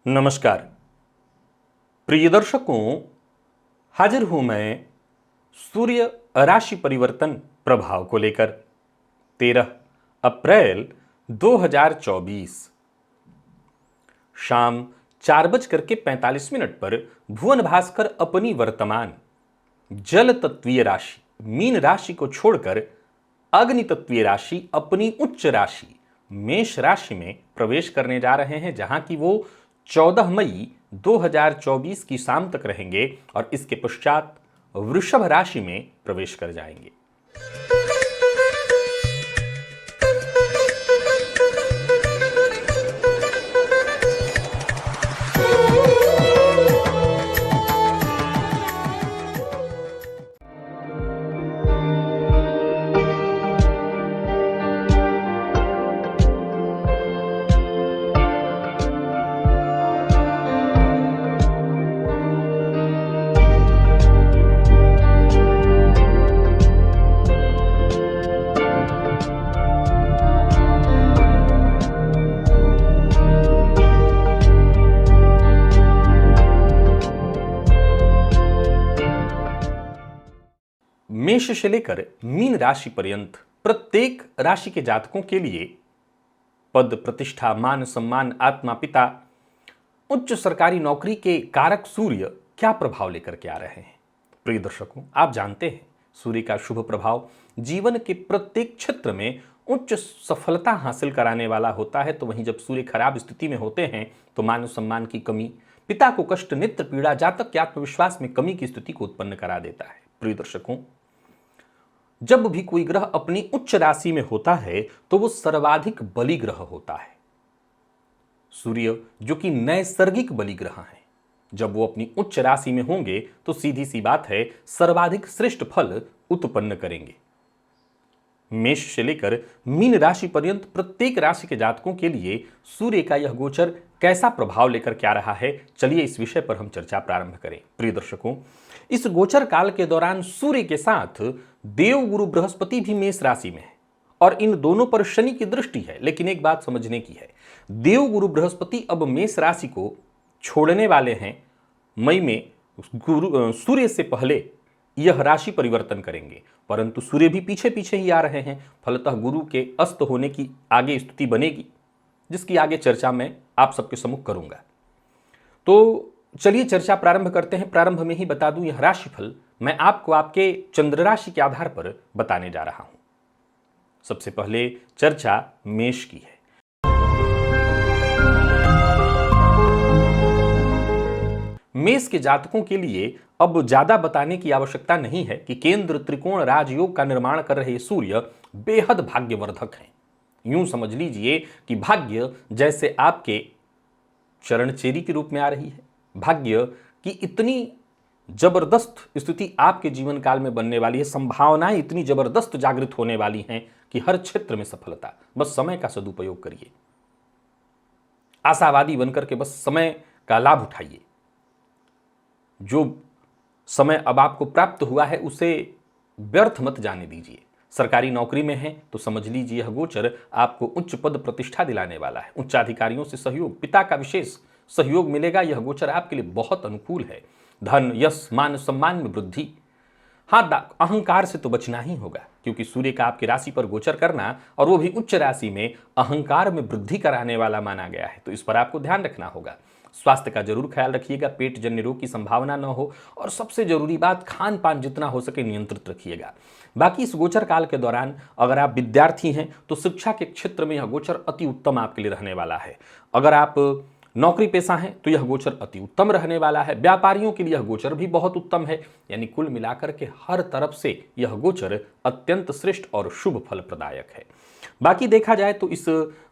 नमस्कार प्रिय दर्शकों, हाजिर हूं मैं सूर्य राशि परिवर्तन प्रभाव को लेकर 13 अप्रैल 2024 शाम 4:45 पर भुवन भास्कर अपनी वर्तमान जल तत्वीय राशि मीन राशि को छोड़कर अग्नि तत्वीय राशि अपनी उच्च राशि मेष राशि में प्रवेश करने जा रहे हैं, जहां की वो 14 मई 2024 की शाम तक रहेंगे और इसके पश्चात वृषभ राशि में प्रवेश कर जाएंगे। मेष से लेकर मीन राशि पर्यंत प्रत्येक राशि के जातकों के लिए पद प्रतिष्ठा मान सम्मान आत्मा पिता उच्च सरकारी नौकरी के कारक सूर्य क्या प्रभाव लेकर के आ रहे हैं। प्रिय दर्शकों, आप जानते हैं सूर्य का शुभ प्रभाव जीवन के प्रत्येक क्षेत्र में उच्च सफलता हासिल कराने वाला होता है। तो वहीं जब सूर्य खराब स्थिति में होते हैं तो मान सम्मान की कमी, पिता को कष्ट, नेत्र पीड़ा, जातक के आत्मविश्वास में कमी की स्थिति को उत्पन्न करा देता है। प्रिय दर्शकों, जब भी कोई ग्रह अपनी उच्च राशि में होता है तो वो सर्वाधिक बली ग्रह होता है। सूर्य जो कि नैसर्गिक बली ग्रह हैं, जब वो अपनी उच्च राशि में होंगे तो सीधी सी बात है सर्वाधिक श्रेष्ठ फल उत्पन्न करेंगे। मेष से लेकर मीन राशि पर्यंत प्रत्येक राशि के जातकों के लिए सूर्य का यह गोचर कैसा प्रभाव लेकर के आ रहा है, चलिए इस विषय पर हम चर्चा प्रारंभ करें। प्रिय दर्शकों, इस गोचर काल के दौरान सूर्य के साथ देव गुरु बृहस्पति भी मेष राशि में है और इन दोनों पर शनि की दृष्टि है। लेकिन एक बात समझने की है, देव गुरु बृहस्पति अब मेष राशि को छोड़ने वाले हैं मई में। सूर्य से पहले यह राशि परिवर्तन करेंगे, परंतु सूर्य भी पीछे पीछे ही आ रहे हैं। फलतः गुरु के अस्त होने की आगे स्थिति बनेगी, जिसकी आगे चर्चा मैं आप सबके सम्मुख करूंगा। तो चलिए चर्चा प्रारंभ करते हैं। प्रारंभ में ही बता दूं, यह राशिफल मैं आपको आपके चंद्र राशि के आधार पर बताने जा रहा हूं। सबसे पहले चर्चा मेष की है। मेष के जातकों के लिए अब ज्यादा बताने की आवश्यकता नहीं है कि केंद्र त्रिकोण राजयोग का निर्माण कर रहे सूर्य बेहद भाग्यवर्धक हैं। यूं समझ लीजिए कि भाग्य जैसे आपके चरणचेरी के रूप में आ रही है। भाग्य की इतनी जबरदस्त स्थिति आपके जीवन काल में बनने वाली है, संभावनाएं इतनी जबरदस्त जागृत होने वाली हैं कि हर क्षेत्र में सफलता। बस समय का सदुपयोग करिए, आशावादी बनकर के बस समय का लाभ उठाइए। जो समय अब आपको प्राप्त हुआ है उसे व्यर्थ मत जाने दीजिए। सरकारी नौकरी में है तो समझ लीजिए यह गोचर आपको उच्च पद प्रतिष्ठा दिलाने वाला है। उच्चाधिकारियों से सहयोग, पिता का विशेष सहयोग मिलेगा। यह गोचर आपके लिए बहुत अनुकूल है। धन, यश, मान सम्मान में वृद्धि। हाँ, अहंकार से तो बचना ही होगा, क्योंकि सूर्य का आपकी राशि पर गोचर करना और वो भी उच्च राशि में अहंकार में वृद्धि कराने वाला माना गया है। तो इस पर आपको ध्यान रखना होगा। स्वास्थ्य का जरूर ख्याल रखिएगा, पेट जन्य रोग की संभावना न हो, और सबसे जरूरी बात, खान पान जितना हो सके नियंत्रित रखिएगा। बाकी इस गोचर काल के दौरान अगर आप विद्यार्थी हैं तो शिक्षा के क्षेत्र में यह गोचर अति उत्तम आपके लिए रहने वाला है। अगर आप नौकरी पेशा हैं तो यह गोचर अति उत्तम रहने वाला है। व्यापारियों के लिए यह गोचर भी बहुत उत्तम है। यानी कुल मिलाकर के हर तरफ से यह गोचर अत्यंत श्रेष्ठ और शुभ फल प्रदायक है। बाकी देखा जाए तो इस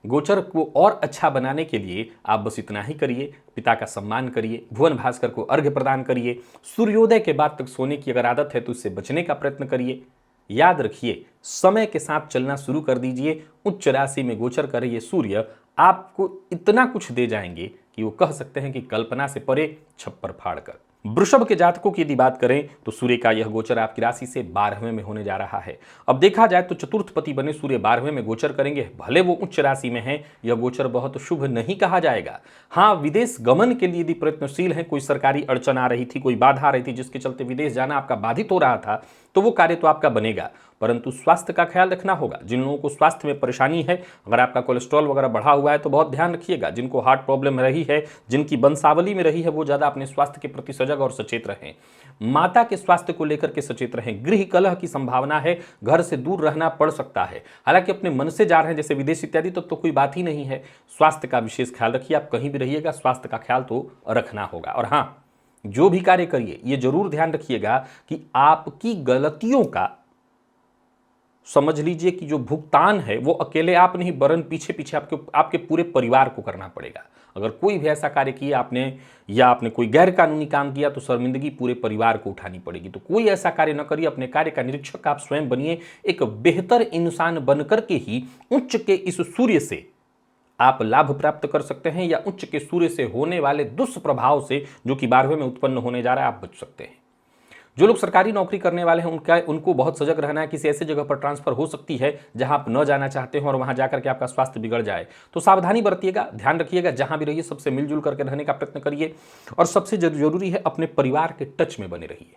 गोचर को और अच्छा बनाने के लिए आप बस इतना ही करिए, पिता का सम्मान करिए, भुवन भास्कर को अर्घ्य प्रदान करिए। सूर्योदय के बाद तक सोने की अगर आदत है तो इससे बचने का प्रयत्न करिए। याद रखिए, समय के साथ चलना शुरू कर दीजिए। उच्च राशि में गोचर कर रही सूर्य आपको इतना कुछ दे जाएंगे कि वो कह सकते हैं कि कल्पना से परे, छप्पर फाड़ कर। वृषभ के जातकों की यदि बात करें तो सूर्य का यह गोचर आपकी राशि से 12वें में होने जा रहा है। अब देखा जाए तो चतुर्थ पति बने सूर्य 12वें में गोचर करेंगे, भले वो उच्च राशि में है, यह गोचर बहुत शुभ नहीं कहा जाएगा। हाँ, विदेश गमन के लिए यदि प्रयत्नशील है, कोई सरकारी अड़चन आ रही थी, कोई बाधा आ रही थी जिसके चलते विदेश जाना आपका बाधित हो रहा था, तो वो कार्य तो आपका बनेगा, परंतु स्वास्थ्य का ख्याल रखना होगा। जिन लोगों को स्वास्थ्य में परेशानी है, अगर आपका कोलेस्ट्रॉल वगैरह बढ़ा हुआ है तो बहुत ध्यान रखिएगा। जिनको हार्ट प्रॉब्लम रही है, जिनकी वंशावली में रही है, वो ज़्यादा अपने स्वास्थ्य के प्रति सजग और सचेत रहें। माता के स्वास्थ्य को लेकर के सचेत रहें। गृह कलह की संभावना है, घर से दूर रहना पड़ सकता है। हालांकि अपने मन से जा रहे हैं जैसे विदेश इत्यादि तो कोई बात ही नहीं है। स्वास्थ्य का विशेष ख्याल रखिए, आप कहीं भी रहिएगा स्वास्थ्य का ख्याल तो रखना होगा। और हाँ, जो भी कार्य करिए ये जरूर ध्यान रखिएगा कि आपकी गलतियों का, समझ लीजिए कि जो भुगतान है वो अकेले आप नहीं, वरन पीछे पीछे आपके पूरे परिवार को करना पड़ेगा। अगर कोई भी ऐसा कार्य किया आपने, या आपने कोई गैर कानूनी काम किया, तो शर्मिंदगी पूरे परिवार को उठानी पड़ेगी। तो कोई ऐसा कार्य न करिए, अपने कार्य का निरीक्षक आप स्वयं बनिए। एक बेहतर इंसान बनकर के ही उच्च के इस सूर्य से आप लाभ प्राप्त कर सकते हैं, या उच्च के सूर्य से होने वाले दुष्प्रभाव से जो कि 12वें में उत्पन्न होने जा रहा है, आप बच सकते हैं। जो लोग सरकारी नौकरी करने वाले हैं उनको बहुत सजग रहना है। किसी ऐसी जगह पर ट्रांसफर हो सकती है जहां आप न जाना चाहते हो और वहां जाकर के आपका स्वास्थ्य बिगड़ जाए, तो सावधानी बरतिएगा, ध्यान रखिएगा। जहां भी रहिए सबसे मिलजुल करके रहने का प्रयत्न करिए, और सबसे जरूरी है अपने परिवार के टच में बने रहिए।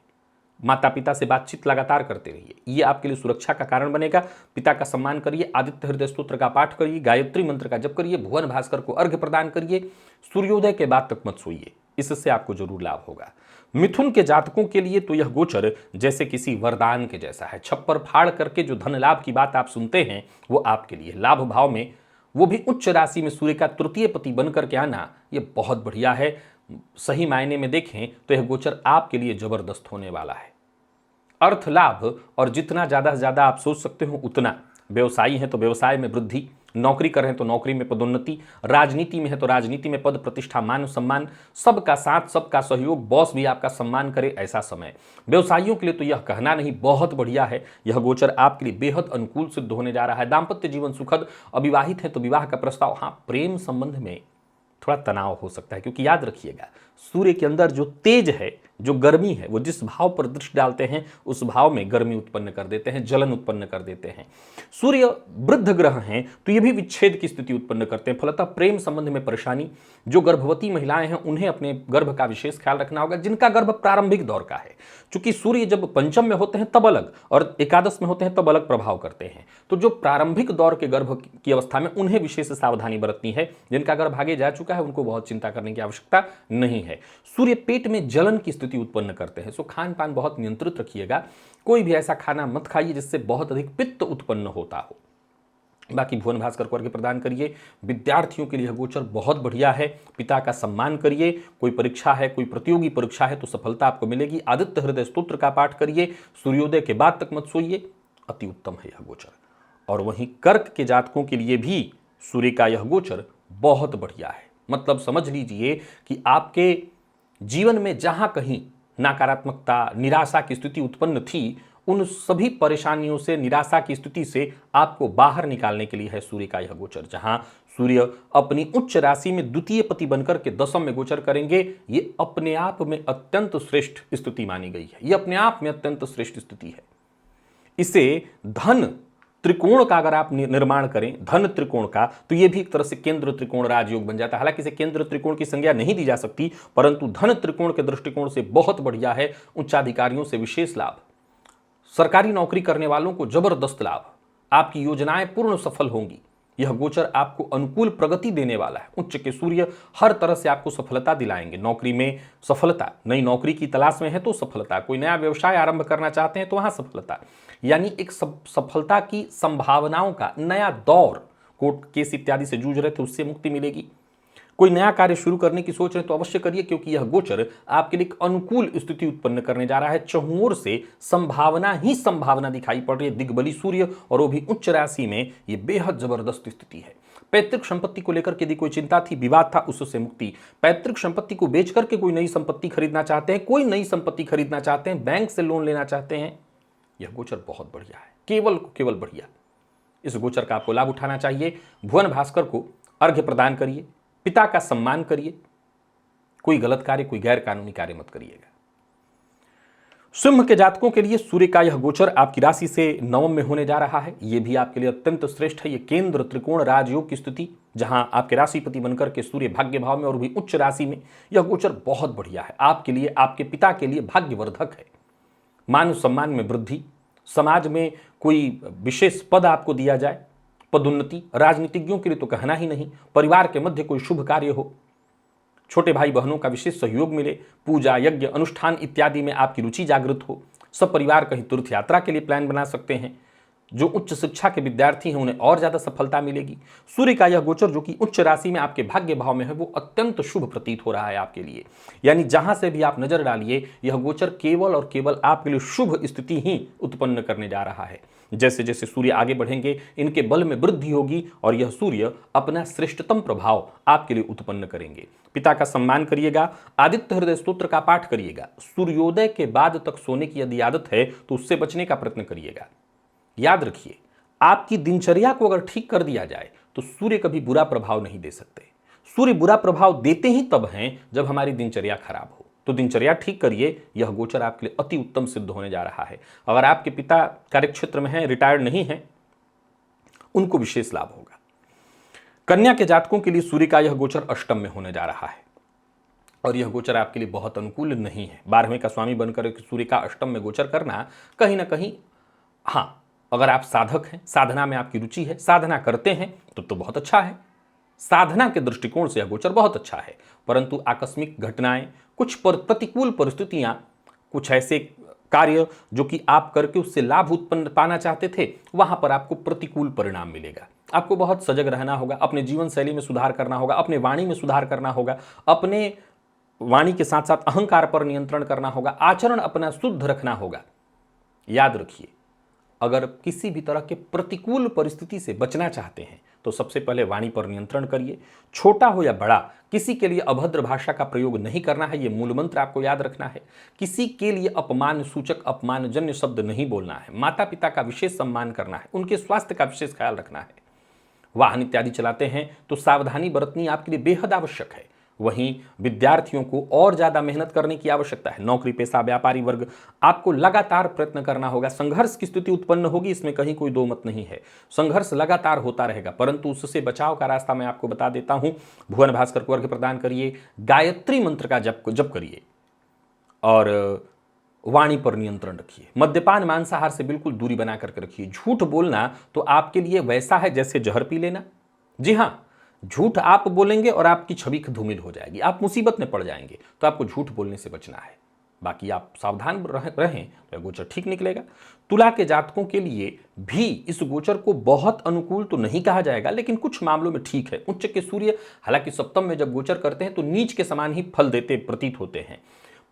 माता पिता से बातचीत लगातार करते रहिए, ये आपके लिए सुरक्षा का कारण बनेगा। पिता का सम्मान करिए, आदित्य हृदय स्तोत्र का पाठ करिए, गायत्री मंत्र का जप करिए, भुवन भास्कर को अर्घ्य प्रदान करिए, सूर्योदय के बाद तक मत सोइए, इससे आपको जरूर लाभ होगा। मिथुन के जातकों के लिए तो यह गोचर जैसे किसी वरदान के जैसा है। छप्पर फाड़ करके जो धन लाभ की बात आप सुनते हैं वो आपके लिए लाभ भाव में, वो भी उच्च राशि में सूर्य का तृतीय पति बनकर के आना, ये बहुत बढ़िया है। सही मायने में देखें तो यह गोचर आपके लिए जबरदस्त होने वाला है। अर्थ लाभ, और जितना ज़्यादा से ज़्यादा आप सोच सकते हो उतना। व्यवसायी हैं तो व्यवसाय में वृद्धि, नौकरी कर रहे हैं तो नौकरी में पदोन्नति, राजनीति में है तो राजनीति में पद प्रतिष्ठा मान सम्मान, सबका साथ सबका सहयोग, बॉस भी आपका सम्मान करे, ऐसा समय। व्यवसायियों के लिए तो यह कहना नहीं, बहुत बढ़िया है। यह गोचर आपके लिए बेहद अनुकूल सिद्ध होने जा रहा है। दाम्पत्य जीवन सुखद, अविवाहित है तो विवाह का प्रस्ताव। हाँ, प्रेम संबंध में थोड़ा तनाव हो सकता है, क्योंकि याद रखिएगा सूर्य के अंदर जो तेज है, जो गर्मी है, वो जिस भाव पर दृष्टि डालते हैं उस भाव में गर्मी उत्पन्न कर देते हैं, जलन उत्पन्न कर देते हैं। सूर्य वृद्ध ग्रह हैं तो ये भी विच्छेद की स्थिति उत्पन्न करते हैं। फलतः प्रेम संबंध में परेशानी। जो गर्भवती महिलाएं हैं उन्हें अपने गर्भ का विशेष ख्याल रखना होगा, जिनका गर्भ प्रारंभिक दौर का है। चूंकि सूर्य जब पंचम में होते हैं तब अलग, और एकादश में होते हैं तब अलग प्रभाव करते हैं। तो जो प्रारंभिक दौर के गर्भ की अवस्था में उन्हें विशेष सावधानी बरतनी है। जिनका गर्भ आगे जा चुका है उनको बहुत चिंता करने की आवश्यकता नहीं है। सूर्य पेट में जलन की स्थिति उत्पन्न करते हैं, सो खान पान बहुत नियंत्रित रखिएगा। कोई भी ऐसा खाना मत खाइए जिससे बहुत अधिक पित्त उत्पन्न होता हो। बाकी भुवन भास्कर को अर्घ्य प्रदान करिए। विद्यार्थियों के लिए गोचर बहुत बढ़िया है। पिता का सम्मान करिए। कोई परीक्षा है, कोई प्रतियोगी परीक्षा है तो सफलता आपको मिलेगी। आदित्य हृदय स्तोत्र का पाठ करिए। सूर्योदय के बाद तक मत सोइए, अति उत्तम है यह गोचर। और वहीं कर्क के जातकों के लिए भी सूर्य का यह गोचर बहुत बढ़िया है। मतलब समझ लीजिए कि आपके जीवन में जहां कहीं नकारात्मकता, निराशा की स्थिति उत्पन्न थी, उन सभी परेशानियों से, निराशा की स्थिति से आपको बाहर निकालने के लिए है सूर्य का यह गोचर। जहां सूर्य अपनी उच्च राशि में द्वितीय पति बनकर के दशम में गोचर करेंगे, ये अपने आप में अत्यंत श्रेष्ठ स्थिति मानी गई है। ये अपने आप में अत्यंत श्रेष्ठ स्थिति है। इसे धन त्रिकोण का अगर आप निर्माण करें, धन त्रिकोण का, तो यह भी एक तरह से केंद्र त्रिकोण राजयोग बन जाता है। हालांकि इसे केंद्र त्रिकोण की संज्ञा नहीं दी जा सकती, परंतु धन त्रिकोण के दृष्टिकोण से बहुत बढ़िया है। उच्चाधिकारियों से विशेष लाभ, सरकारी नौकरी करने वालों को जबरदस्त लाभ, आपकी योजनाएं पूर्ण सफल होंगी। यह गोचर आपको अनुकूल प्रगति देने वाला है। उच्च के सूर्य हर तरह से आपको सफलता दिलाएंगे। नौकरी में सफलता, नई नौकरी की तलाश में है तो सफलता, कोई नया व्यवसाय आरंभ करना चाहते हैं तो वहां सफलता, यानी एक सफलता की संभावनाओं का नया दौर। कोर्ट केस इत्यादि से जूझ रहे थे उससे मुक्ति मिलेगी। कोई नया कार्य शुरू करने की सोच रहे तो अवश्य करिए, क्योंकि यह गोचर आपके लिए अनुकूल स्थिति उत्पन्न करने जा रहा है। चहुओर से संभावना ही संभावना दिखाई पड़ रही है। दिग्बली सूर्य और वो भी उच्च राशि में, ये बेहद जबरदस्त स्थिति है। पैतृक संपत्ति को लेकर के यदि कोई चिंता थी, विवाद था, उससे मुक्ति। पैतृक संपत्ति को बेच करके कोई नई संपत्ति खरीदना चाहते हैं, कोई नई संपत्ति खरीदना चाहते हैं, बैंक से लोन लेना चाहते हैं, यह गोचर बहुत बढ़िया है। केवल बढ़िया। इस गोचर का आपको लाभ उठाना चाहिए। भुवन भास्कर को अर्घ्य प्रदान करिए। पिता का सम्मान करिए। कोई गलत कार्य, कोई गैर कानूनी कार्य मत करिएगा। सिंह के जातकों के लिए सूर्य का यह गोचर आपकी राशि से नवम में होने जा रहा है। यह भी आपके लिए अत्यंत श्रेष्ठ है। यह केंद्र त्रिकोण राजयोग की स्थिति, जहां आपके राशिपति बनकर के सूर्य भाग्य भाव में और भी उच्च राशि में, यह गोचर बहुत बढ़िया है आपके लिए, आपके पिता के लिए भाग्यवर्धक है। मान सम्मान में वृद्धि, समाज में कोई विशेष पद आपको दिया जाए, पदोन्नति, राजनीतिज्ञों के लिए तो कहना ही नहीं, परिवार के मध्य कोई शुभ कार्य हो, छोटे भाई बहनों का विशेष सहयोग मिले, पूजा यज्ञ अनुष्ठान इत्यादि में आपकी रुचि जागृत हो, सब परिवार कहीं तीर्थ यात्रा के लिए प्लान बना सकते हैं। जो उच्च शिक्षा के विद्यार्थी हैं उन्हें और ज्यादा सफलता मिलेगी। सूर्य का यह गोचर जो कि उच्च राशि में आपके भाग्य भाव में है वो अत्यंत शुभ प्रतीत हो रहा है आपके लिए। यानी जहां से भी आप नजर डालिए यह गोचर केवल और केवल आपके लिए शुभ स्थिति ही उत्पन्न करने जा रहा है। जैसे जैसे सूर्य आगे बढ़ेंगे इनके बल में वृद्धि होगी और यह सूर्य अपना श्रेष्ठतम प्रभाव आपके लिए उत्पन्न करेंगे। पिता का सम्मान करिएगा, आदित्य हृदय स्तोत्र का पाठ करिएगा। सूर्योदय के बाद तक सोने की यदि आदत है तो उससे बचने का प्रयत्न करिएगा। याद रखिए, आपकी दिनचर्या को अगर ठीक कर दिया जाए तो सूर्य कभी बुरा प्रभाव नहीं दे सकते। सूर्य बुरा प्रभाव देते ही तब हैं जब हमारी दिनचर्या खराब हो। तो दिनचर्या ठीक करिए, यह गोचर आपके लिए अति उत्तम सिद्ध होने जा रहा है। अगर आपके पिता कार्यक्षेत्र में हैं, रिटायर्ड नहीं हैं, उनको विशेष लाभ होगा। कन्या के जातकों के लिए सूर्य का यह गोचर अष्टम में होने जा रहा है और यह गोचर आपके लिए बहुत अनुकूल नहीं है। 12वें का स्वामी बनकर सूर्य का अष्टम में गोचर करना कहीं ना कहीं, हाँ, अगर आप साधक हैं, साधना में आपकी रुचि है, साधना करते हैं तो बहुत अच्छा है। साधना के दृष्टिकोण से यह गोचर बहुत अच्छा है, परंतु आकस्मिक घटनाएं, कुछ प्रतिकूल परिस्थितियां, कुछ ऐसे कार्य जो कि आप करके उससे लाभ उत्पन्न पाना चाहते थे, वहां पर आपको प्रतिकूल परिणाम मिलेगा। आपको बहुत सजग रहना होगा, अपने जीवन शैली में सुधार करना होगा, अपने वाणी में सुधार करना होगा, अपने वाणी के साथ साथ अहंकार पर नियंत्रण करना होगा, आचरण अपना शुद्ध रखना होगा। याद रखिए, अगर किसी भी तरह के प्रतिकूल परिस्थिति से बचना चाहते हैं तो सबसे पहले वाणी पर नियंत्रण करिए। छोटा हो या बड़ा, किसी के लिए अभद्र भाषा का प्रयोग नहीं करना है, यह मूल मंत्र आपको याद रखना है। किसी के लिए अपमान सूचक, अपमानजन्य शब्द नहीं बोलना है। माता पिता का विशेष सम्मान करना है, उनके स्वास्थ्य का विशेष ख्याल रखना है। वाहन इत्यादि चलाते हैं तो सावधानी बरतनी आपके लिए बेहद आवश्यक है। वहीं विद्यार्थियों को और ज्यादा मेहनत करने की आवश्यकता है। नौकरी पेशा व्यापारी वर्ग, आपको लगातार प्रयत्न करना होगा। संघर्ष की स्थिति उत्पन्न होगी, इसमें कहीं कोई दो मत नहीं है। संघर्ष लगातार होता रहेगा, परंतु उससे बचाव का रास्ता मैं आपको बता देता हूं। भुवन भास्कर को अर्घ्य प्रदान करिए, गायत्री मंत्र का जप करिए और वाणी पर नियंत्रण रखिए। मद्यपान मांसाहार से बिल्कुल दूरी बना करके रखिए। झूठ बोलना तो आपके लिए वैसा है जैसे जहर पी लेना। जी हां, झूठ आप बोलेंगे और आपकी छवि धूमिल हो जाएगी, आप मुसीबत में पड़ जाएंगे। तो आपको झूठ बोलने से बचना है। बाकी आप सावधान रहें तो यह गोचर ठीक निकलेगा। तुला के जातकों के लिए भी इस गोचर को बहुत अनुकूल तो नहीं कहा जाएगा, लेकिन कुछ मामलों में ठीक है। उच्च के सूर्य हालांकि सप्तम में जब गोचर करते हैं तो नीच के समान ही फल देते प्रतीत होते हैं,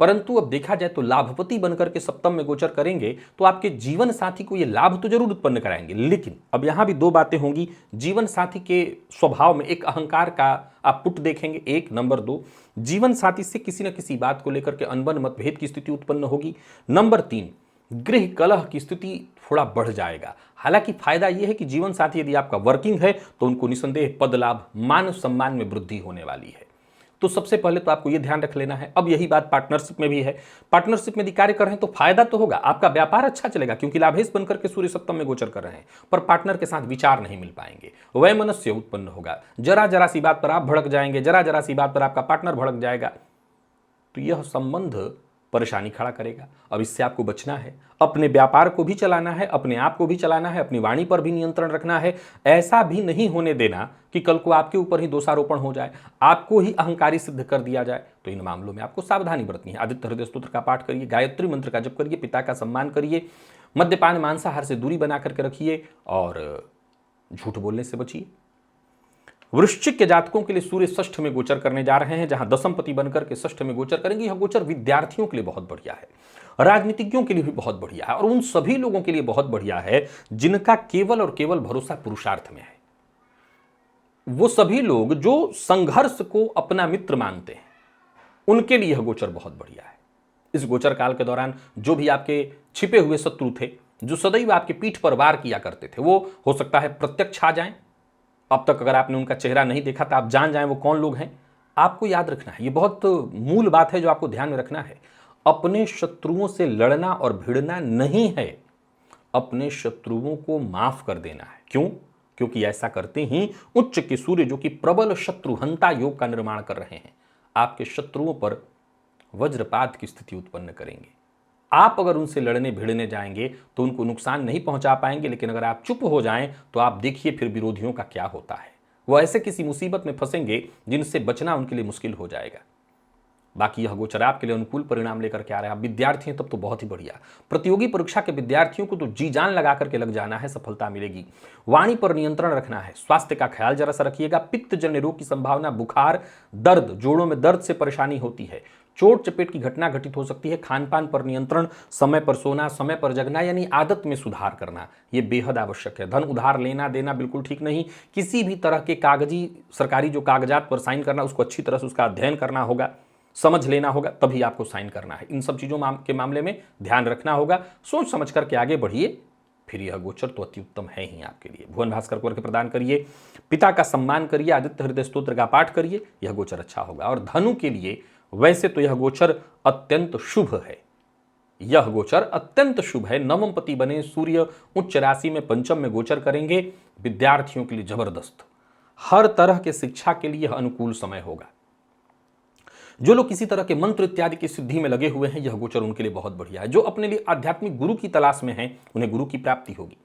परंतु अब देखा जाए तो लाभपति बनकर के सप्तम में गोचर करेंगे तो आपके जीवन साथी को ये लाभ तो जरूर उत्पन्न कराएंगे। लेकिन अब यहां भी दो बातें होंगी। जीवन साथी के स्वभाव में एक अहंकार का आप पुट देखेंगे, एक। नंबर 2, जीवन साथी से किसी न किसी बात को लेकर के अनबन मतभेद की स्थिति उत्पन्न होगी। नंबर 3, गृह कलह की स्थिति थोड़ा बढ़ जाएगा। हालांकि फायदा यह है कि जीवन साथी यदि आपका वर्किंग है तो उनको निसंदेह पद लाभ, मान सम्मान में वृद्धि होने वाली है। तो सबसे पहले तो आपको यह ध्यान रख लेना है। अब यही बात पार्टनरशिप में भी है। पार्टनरशिप में यदि कार्य कर रहे हैं तो फायदा तो होगा, आपका व्यापार अच्छा चलेगा क्योंकि लाभेश बनकर के सूर्य सप्तम में गोचर कर रहे हैं, पर पार्टनर के साथ विचार नहीं मिल पाएंगे, वैमनस्य उत्पन्न होगा। जरा जरा सी बात पर आप भड़क जाएंगे, जरा जरा सी बात पर आपका पार्टनर भड़क जाएगा, तो यह संबंध परेशानी खड़ा करेगा। अब इससे आपको बचना है। अपने व्यापार को भी चलाना है, अपने आप को भी चलाना है, अपनी वाणी पर भी नियंत्रण रखना है। ऐसा भी नहीं होने देना कि कल को आपके ऊपर ही दोषारोपण हो जाए, आपको ही अहंकारी सिद्ध कर दिया जाए। तो इन मामलों में आपको सावधानी बरतनी है। आदित्य हृदय स्तोत्र का पाठ करिए, गायत्री मंत्र का जप करिए, पिता का सम्मान करिए, मद्यपान मांसाहार से दूरी बना करके रखिए और झूठ बोलने से बचिए। वृश्चिक के जातकों के लिए सूर्य षष्ठ में गोचर करने जा रहे हैं, जहां दशमपति बनकर के षष्ठ में गोचर करेंगे। यह गोचर विद्यार्थियों के लिए बहुत बढ़िया है, राजनीतिज्ञों के लिए भी बहुत बढ़िया है और उन सभी लोगों के लिए बहुत बढ़िया है जिनका केवल और केवल भरोसा पुरुषार्थ में है। वो सभी लोग जो संघर्ष को अपना मित्र मानते हैं, उनके लिए यह गोचर बहुत बढ़िया है। इस गोचर काल के दौरान जो भी आपके छिपे हुए शत्रु थे, जो सदैव आपके पीठ पर वार किया करते थे, वो हो सकता है प्रत्यक्ष आ जाएं। अब तक अगर आपने उनका चेहरा नहीं देखा तो आप जान जाएं वो कौन लोग हैं। आपको याद रखना है, ये बहुत मूल बात है जो आपको ध्यान में रखना है। अपने शत्रुओं से लड़ना और भिड़ना नहीं है, अपने शत्रुओं को माफ कर देना है। क्यों? क्योंकि ऐसा करते ही उच्च के सूर्य, जो कि प्रबल शत्रुहंता योग का निर्माण कर रहे हैं, आपके शत्रुओं पर वज्रपात की स्थिति उत्पन्न करेंगे। आप अगर उनसे लड़ने भिड़ने जाएंगे तो उनको नुकसान नहीं पहुंचा पाएंगे, लेकिन अगर आप चुप हो जाएं तो आप देखिए फिर विरोधियों का क्या होता है। वो ऐसे किसी मुसीबत में फंसेंगे जिनसे बचना उनके लिए मुश्किल हो जाएगा। बाकी यह गोचर आपके लिए अनुकूल परिणाम लेकर के आ रहा है। आप विद्यार्थी हैं तब तो बहुत ही बढ़िया। प्रतियोगी परीक्षा के विद्यार्थियों को तो जी जान लगा करके लग जाना है, सफलता मिलेगी। वाणी पर नियंत्रण रखना है, स्वास्थ्य का ख्याल जरा सा रखिएगा। पित्तजन्य रोग की संभावना, बुखार, दर्द, जोड़ों में दर्द से परेशानी होती है, चोट चपेट की घटना घटित हो सकती है। खान पान पर नियंत्रण, समय पर सोना, समय पर जगना, यानी आदत में सुधार करना, यह बेहद आवश्यक है। धन उधार लेना देना बिल्कुल ठीक नहीं। किसी भी तरह के कागजी सरकारी जो कागजात पर साइन करना, उसको अच्छी तरह से उसका अध्ययन करना होगा, समझ लेना होगा, तभी आपको साइन करना है। इन सब चीजों के मामले में ध्यान रखना होगा। सोच समझ करके आगे बढ़िए, फिर यह गोचर तो अति उत्तम है ही आपके लिए। भुवन भास्कर को अर्घ्य प्रदान करिए, पिता का सम्मान करिए, आदित्य हृदय स्तोत्र का पाठ करिए, यह गोचर अच्छा होगा। और धनु के लिए वैसे तो यह गोचर अत्यंत शुभ है, यह गोचर अत्यंत शुभ है। नवम पति बने सूर्य उच्च राशि में पंचम में गोचर करेंगे, विद्यार्थियों के लिए जबरदस्त। हर तरह के शिक्षा के लिए यह अनुकूल समय होगा। जो लोग किसी तरह के मंत्र इत्यादि की सिद्धि में लगे हुए हैं, यह गोचर उनके लिए बहुत बढ़िया है। जो अपने लिए आध्यात्मिक गुरु की तलाश में हैं, उन्हें गुरु की प्राप्ति होगी।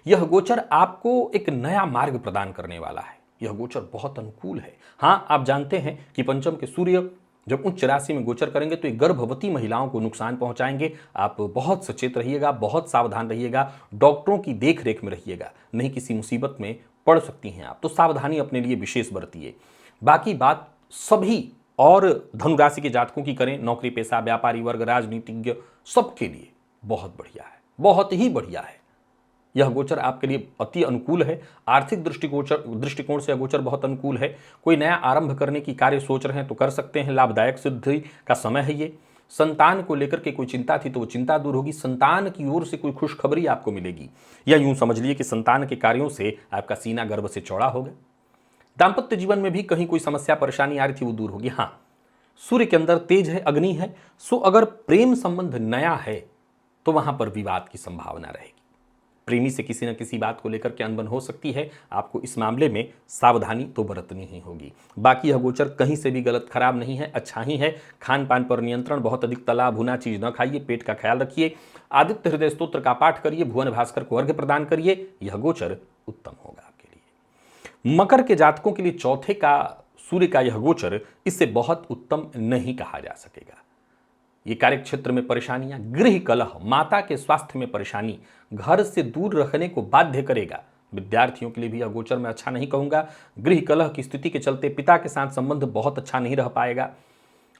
यह गोचर आपको एक नया मार्ग प्रदान करने वाला है। यह गोचर बहुत अनुकूल है। हां, आप जानते हैं कि पंचम के सूर्य जब उच्च राशि में गोचर करेंगे तो ये गर्भवती महिलाओं को नुकसान पहुंचाएंगे। आप बहुत सचेत रहिएगा, बहुत सावधान रहिएगा, डॉक्टरों की देखरेख में रहिएगा, नहीं किसी मुसीबत में पड़ सकती हैं आप। तो सावधानी अपने लिए विशेष बरतिए। बाकी बात सभी और धनुराशि के जातकों की करें, नौकरी पेशा, व्यापारी वर्ग, राजनीतिज्ञ, सबके लिए बहुत बढ़िया है, बहुत ही बढ़िया है। यह गोचर आपके लिए अति अनुकूल है। आर्थिक दृष्टिकोण से यह गोचर बहुत अनुकूल है। कोई नया आरंभ करने की कार्य सोच रहे हैं तो कर सकते हैं, लाभदायक सिद्धि का समय है ये। संतान को लेकर के कोई चिंता थी तो वो चिंता दूर होगी। संतान की ओर से कोई खुशखबरी आपको मिलेगी, या यूं समझ लीजिए कि संतान के कार्यों से आपका सीना गर्व से चौड़ा होगा। दाम्पत्य जीवन में भी कहीं कोई समस्या परेशानी आ रही थी वो दूर होगी। हां, सूर्य के अंदर तेज है, अग्नि है, सो अगर प्रेम संबंध नया है तो वहां पर विवाद की संभावना रहेगी। प्रेमी से किसी न किसी बात को लेकर के अनबन हो सकती है। आपको इस मामले में सावधानी तो बरतनी ही होगी। बाकी यह गोचर कहीं से भी गलत खराब नहीं है, अच्छा ही है। खान पान पर नियंत्रण, बहुत अधिक तला भुना चीज न खाइए, पेट का ख्याल रखिए, आदित्य हृदय स्तोत्र का पाठ करिए, भुवन भास्कर को अर्घ्य प्रदान करिए, यह गोचर उत्तम होगा आपके लिए। मकर के जातकों के लिए चौथे का सूर्य का यह गोचर इससे बहुत उत्तम नहीं कहा जा सकेगा। ये कार्य क्षेत्र में परेशानियां, गृह कलह, माता के स्वास्थ्य में परेशानी, घर से दूर रखने को बाध्य करेगा। विद्यार्थियों के लिए भी यह गोचर मैं अच्छा नहीं कहूंगा। गृह कलह की स्थिति के चलते पिता के साथ संबंध बहुत अच्छा नहीं रह पाएगा,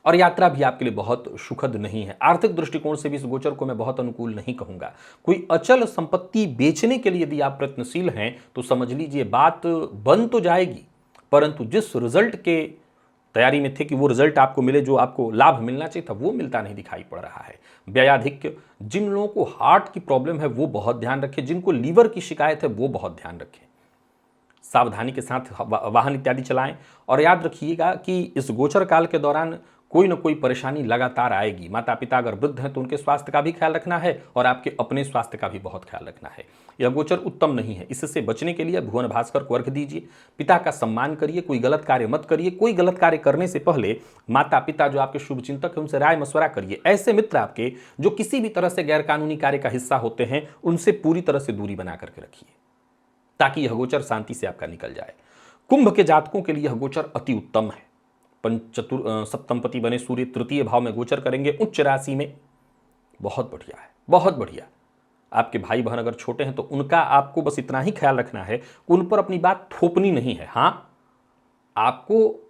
और यात्रा भी आपके लिए बहुत सुखद नहीं है। आर्थिक दृष्टिकोण से भी इस गोचर को मैं बहुत अनुकूल नहीं कहूंगा। कोई अचल संपत्ति बेचने के लिए यदि आप प्रयत्नशील हैं तो समझ लीजिए बात बन तो जाएगी, परंतु जिस रिजल्ट के तैयारी में थे कि वो रिजल्ट आपको मिले, जो आपको लाभ मिलना चाहिए था, वो मिलता नहीं दिखाई पड़ रहा है। व्ययाधिक्य, जिन लोगों को हार्ट की प्रॉब्लम है वो बहुत ध्यान रखें, जिनको लीवर की शिकायत है वो बहुत ध्यान रखें। सावधानी के साथ वाहन इत्यादि चलाएं, और याद रखिएगा कि इस गोचर काल के दौरान कोई ना कोई परेशानी लगातार आएगी। माता पिता अगर वृद्ध हैं तो उनके स्वास्थ्य का भी ख्याल रखना है, और आपके अपने स्वास्थ्य का भी बहुत ख्याल रखना है। यह गोचर उत्तम नहीं है। इससे बचने के लिए भुवन भास्कर को अर्घ्य दीजिए, पिता का सम्मान करिए, कोई गलत कार्य मत करिए। कोई गलत कार्य करने से पहले माता पिता जो आपके शुभ चिंतक हैं उनसे राय मशवरा करिए। ऐसे मित्र आपके जो किसी भी तरह से गैरकानूनी कार्य का हिस्सा होते हैं, उनसे पूरी तरह से दूरी बना करके रखिए, ताकि यह गोचर शांति से आपका निकल जाए। कुंभ के जातकों के लिए यह गोचर अति उत्तम है। सप्तमपति बने सूर्य तृतीय भाव में गोचर करेंगे, उच्च राशि में, बहुत बढ़िया है, बहुत बढ़िया। आपके भाई बहन अगर छोटे हैं तो उनका आपको बस इतना ही ख्याल रखना है, उन पर अपनी बात थोपनी नहीं है। हां, आपको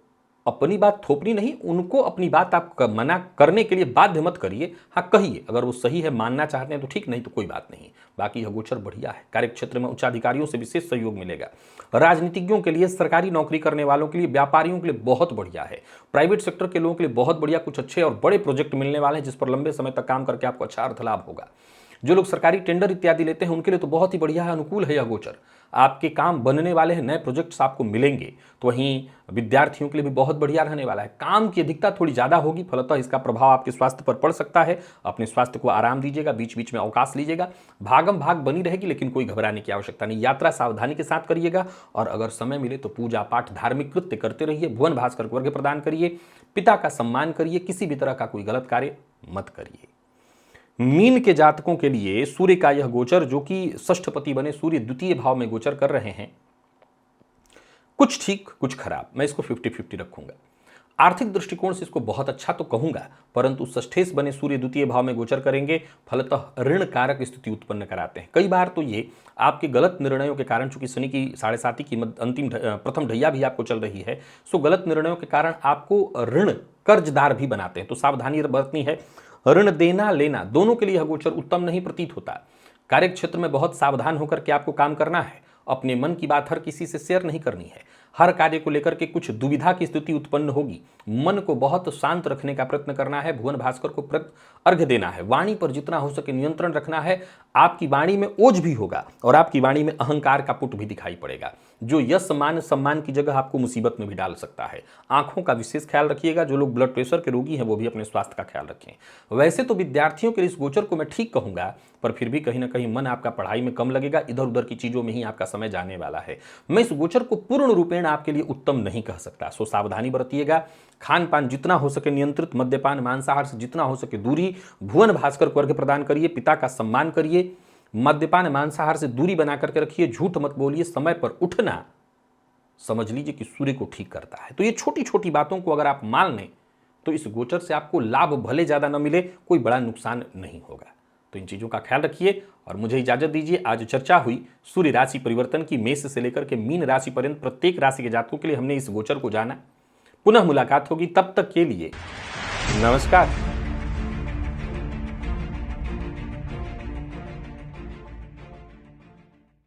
अपनी बात थोपनी नहीं, उनको अपनी बात आप मना करने के लिए बाध्य मत करिए। हाँ, कहिए, अगर वो सही है, मानना चाहते हैं तो ठीक, नहीं तो कोई बात नहीं। बाकी यह गोचर बढ़िया है। कार्य क्षेत्र में उच्चाधिकारियों से विशेष सहयोग मिलेगा। राजनीतिज्ञों के लिए, सरकारी नौकरी करने वालों के लिए, व्यापारियों के लिए बहुत बढ़िया है। प्राइवेट सेक्टर के लोगों के लिए बहुत बढ़िया, कुछ अच्छे और बड़े प्रोजेक्ट मिलने वाले हैं जिस पर लंबे समय तक काम करके आपको अच्छा अर्थ लाभ होगा। जो लोग सरकारी टेंडर इत्यादि लेते हैं उनके लिए तो बहुत ही बढ़िया है, अनुकूल है यह गोचर। आपके काम बनने वाले हैं, नए प्रोजेक्ट्स आपको मिलेंगे। तो वहीं विद्यार्थियों के लिए भी बहुत बढ़िया रहने वाला है। काम की अधिकता थोड़ी ज़्यादा होगी, फलतः इसका प्रभाव आपके स्वास्थ्य पर पड़ सकता है। अपने स्वास्थ्य को आराम दीजिएगा, बीच बीच में अवकाश लीजिएगा। भागम भाग बनी रहेगी, लेकिन कोई घबराने की आवश्यकता नहीं। यात्रा सावधानी के साथ करिएगा और अगर समय मिले तो पूजा पाठ धार्मिक कृत्य करते रहिए। भुवन भास्कर को अर्घ्य प्रदान करिए, पिता का सम्मान करिए, किसी भी तरह का कोई गलत कार्य मत करिए। मीन के जातकों के लिए सूर्य का यह गोचर, जो कि षष्ठपति बने सूर्य द्वितीय भाव में गोचर कर रहे हैं, कुछ ठीक कुछ खराब, मैं इसको 50-50 रखूंगा। आर्थिक दृष्टिकोण से इसको बहुत अच्छा तो कहूंगा, परंतु षष्ठेश बने सूर्य द्वितीय भाव में गोचर करेंगे, फलतः ऋण कारक स्थिति उत्पन्न कराते हैं। कई बार तो ये आपके गलत निर्णयों के कारण, चूंकि शनि की 7.5 की अंतिम प्रथम ढैया भी आपको चल रही है, सो गलत निर्णयों के कारण आपको ऋण कर्जदार भी बनाते हैं। तो सावधानी बरतनी है। ऋण देना लेना दोनों के लिए यह गोचर उत्तम नहीं प्रतीत होता। कार्य क्षेत्र में बहुत सावधान होकर के आपको काम करना है। अपने मन की बात हर किसी से शेयर नहीं करनी है। हर कार्य को लेकर के कुछ दुविधा की स्थिति उत्पन्न होगी। मन को बहुत शांत रखने का प्रयत्न करना है। भुवन भास्कर को अर्घ्य देना है। वाणी पर जितना हो सके नियंत्रण रखना है। आपकी वाणी में ओज भी होगा और आपकी वाणी में अहंकार का पुट भी दिखाई पड़ेगा, जो यश मान सम्मान की जगह आपको मुसीबत में भी डाल सकता है। आंखों का विशेष ख्याल रखिएगा। जो लोग ब्लड प्रेशर के रोगी हैं वो भी अपने स्वास्थ्य का ख्याल रखें। वैसे तो विद्यार्थियों के लिए इस गोचर को मैं ठीक कहूंगा, पर फिर भी कहीं ना कहीं मन आपका पढ़ाई में कम लगेगा। इधर उधर की चीजों में ही आपका समय जाने वाला है। मैं इस गोचर को पूर्ण रूपेण आपके लिए उत्तम नहीं कह सकता। सो सावधानी बरतिएगा। खान पान जितना हो सके नियंत्रित, मद्यपान मांसाहार से जितना हो सके दूरी। भुवन भास्कर को अर्घ्य प्रदान करिए, पिता का सम्मान करिए, मद्यपान मांसाहार से दूरी बना करके रखिए, झूठ मत बोलिए, समय पर उठना समझ लीजिए कि सूर्य को ठीक करता है। तो ये छोटी छोटी बातों को अगर आप मान लें तो इस गोचर से आपको लाभ भले ज्यादा न मिले, कोई बड़ा नुकसान नहीं होगा। तो इन चीजों का ख्याल रखिए और मुझे इजाजत दीजिए। आज चर्चा हुई सूर्य राशि परिवर्तन की। मेष से लेकर के मीन राशि पर्यंत प्रत्येक राशि के जातकों के लिए हमने इस गोचर को जाना। पुनः मुलाकात होगी, तब तक के लिए नमस्कार।